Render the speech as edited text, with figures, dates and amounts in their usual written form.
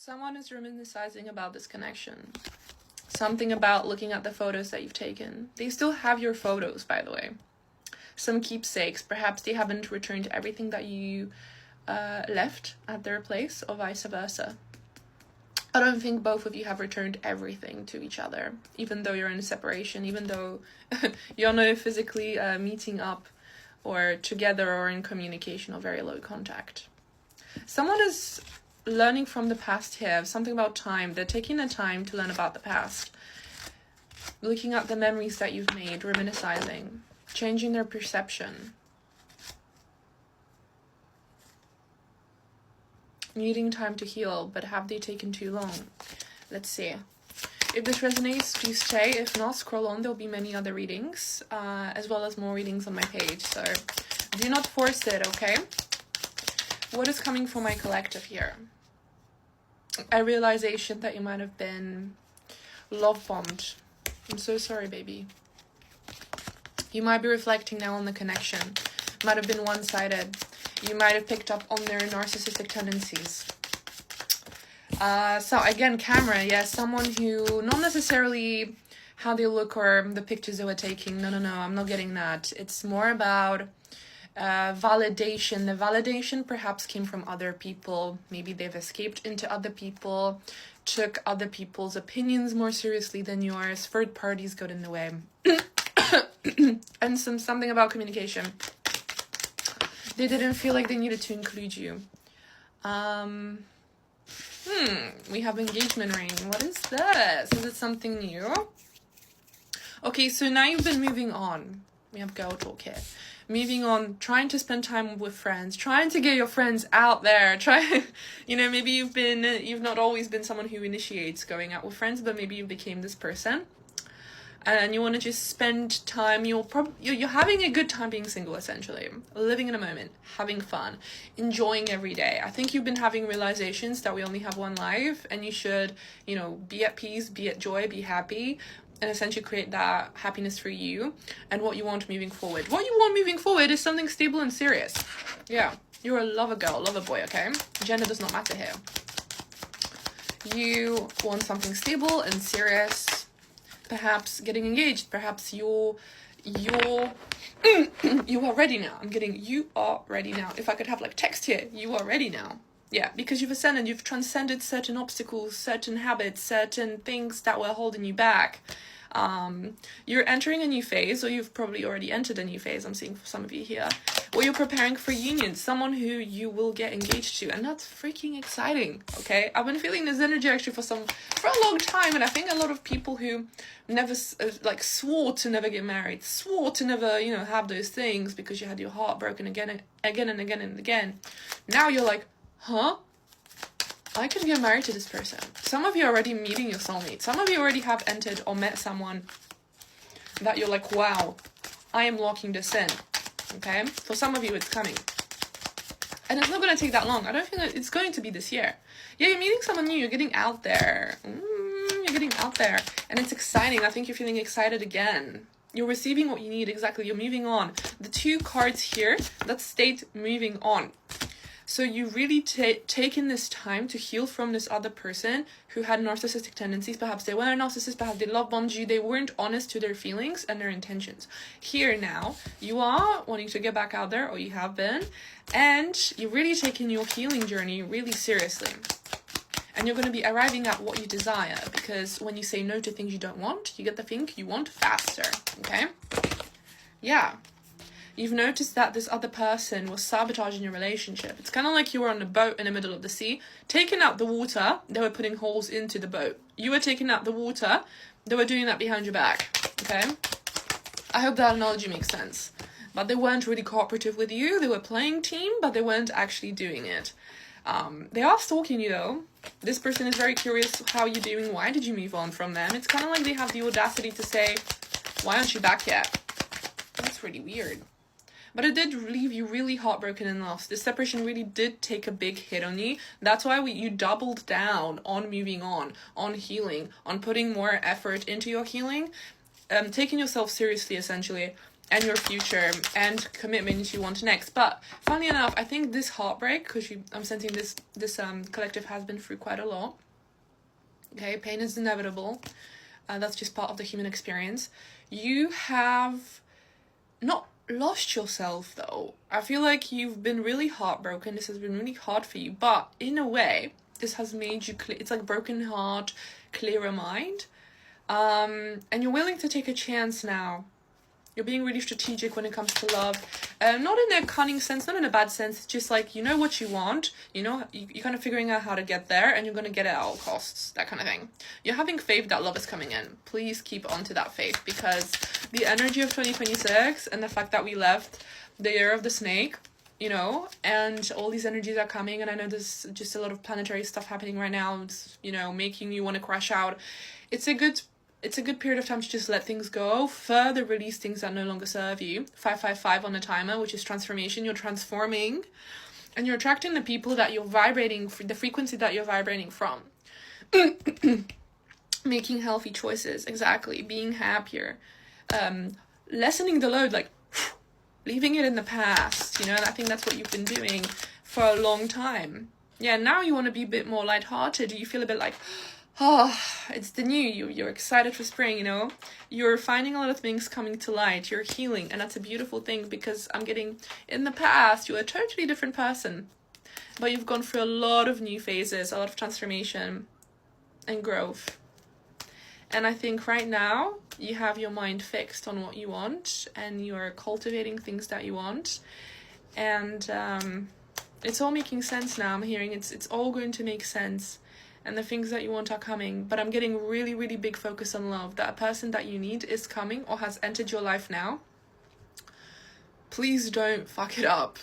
Someone is reminiscing about this connection. Something about looking at the photos that you've taken. They still have your photos, by the way. Some keepsakes. Perhaps they haven't returned everything that you left at their place, or vice versa. I don't think both of you have returned everything to each other, even though you're in a separation, even though you're not physically meeting up or together or in communication or very low contact. Someone is learning from the past here, something about time. They're taking the time to learn about the past, looking at the memories that you've made, reminiscing, changing their perception, needing time to heal. But have they taken too long? Let's see. If this resonates, do stay. If not, scroll on. There'll be many other readings, as well as more readings on my page, so do not force it, okay? What is coming for my collective here? A realization that you might have been love bombed. I'm so sorry, baby. You might be reflecting now on the connection. Might have been one-sided. You might have picked up on their narcissistic tendencies. So again, camera, yes, someone who, not necessarily how they look or the pictures they were taking. No, I'm not getting that. It's more about validation. The validation perhaps came from other people. Maybe they've escaped into other people, took other people's opinions more seriously than yours. Third parties got in the way. And something about communication. They didn't feel like they needed to include you. We have engagement ring. What is this? Is it something new? Okay, so now you've been moving on. We have girl talk here. Moving on, trying to spend time with friends, trying to get your friends out there. Maybe you've not always been someone who initiates going out with friends, but maybe you became this person. And you want to just spend time, you're having a good time being single, essentially. Living in a moment, having fun, enjoying every day. I think you've been having realizations that we only have one life, and you should, be at peace, be at joy, be happy, and essentially create that happiness for you and what you want moving forward. What you want moving forward is something stable and serious. Yeah, you're a lover girl, lover boy, okay? Gender does not matter here. You want something stable and serious. Perhaps getting engaged. Perhaps you are ready now. I'm getting you are ready now. If I could have text here, you are ready now. Yeah, because you've ascended, you've transcended certain obstacles, certain habits, certain things that were holding you back. You're entering a new phase, or you've probably already entered a new phase, I'm seeing for some of you here, or you're preparing for union, someone who you will get engaged to, and that's freaking exciting, okay? I've been feeling this energy actually for a long time, and I think a lot of people who never, swore to never get married, swore to never, have those things because you had your heart broken again and again. Now you're like, huh? I could get married to this person. Some of you are already meeting your soulmate. Some of you already have entered or met someone that you're like, wow, I am locking this in. Okay? For some of you, it's coming. And it's not going to take that long. I don't think that it's going to be this year. Yeah, you're meeting someone new. You're getting out there. You're getting out there. And it's exciting. I think you're feeling excited again. You're receiving what you need. Exactly. You're moving on. The two cards here, that state moving on. So you really taken this time to heal from this other person who had narcissistic tendencies. Perhaps they were a narcissist, perhaps they love bombed you. They weren't honest to their feelings and their intentions. Here now, you are wanting to get back out there, or you have been, and you're really taking your healing journey really seriously. And you're going to be arriving at what you desire, because when you say no to things you don't want, you get the thing you want faster, okay? Yeah. You've noticed that this other person was sabotaging your relationship. It's kind of like you were on a boat in the middle of the sea, taking out the water, they were putting holes into the boat. You were taking out the water, they were doing that behind your back, okay? I hope that analogy makes sense. But they weren't really cooperative with you. They were playing team, but they weren't actually doing it. They are stalking you though. This person is very curious how you're doing. Why did you move on from them? It's kind of like they have the audacity to say, why aren't you back yet? That's really weird. But it did leave you really heartbroken and lost. This separation really did take a big hit on you. That's why you doubled down on moving on healing, on putting more effort into your healing, taking yourself seriously, essentially, and your future and commitment you want next. But funnily enough, I think this heartbreak, because I'm sensing this collective has been through quite a lot. Okay, pain is inevitable. That's just part of the human experience. You have not lost yourself though. I feel like you've been really heartbroken. This has been really hard for you, but in a way, this has made you clear. It's like broken heart, clearer mind. And you're willing to take a chance now. You're being really strategic when it comes to love. Not in a cunning sense, not in a bad sense. It's just like, you know what you want. You know, you're kind of figuring out how to get there, and you're going to get it at all costs. That kind of thing. You're having faith that love is coming in. Please keep on to that faith, because the energy of 2026 and the fact that we left the year of the snake, you know, and all these energies are coming, and I know there's just a lot of planetary stuff happening right now. It's, you know, making you want to crash out. It's a good period of time to just let things go, further release things that no longer serve you. 555 on the timer, which is transformation. You're transforming, and you're attracting the people that you're vibrating, the frequency that you're vibrating from. Making healthy choices, exactly. Being happier. Lessening the load, like leaving it in the past, you know, and I think that's what you've been doing for a long time. Yeah, now you want to be a bit more lighthearted. You feel a bit like, oh, it's the new you. You're excited for spring, you know? You're finding a lot of things coming to light. You're healing, and that's a beautiful thing, because I'm getting, in the past, you were a totally different person. But you've gone through a lot of new phases, a lot of transformation and growth. And I think right now, you have your mind fixed on what you want, and you're cultivating things that you want. And it's all making sense now. I'm hearing it's all going to make sense. And the things that you want are coming. But I'm getting really, really big focus on love. That a person that you need is coming or has entered your life now. Please don't fuck it up.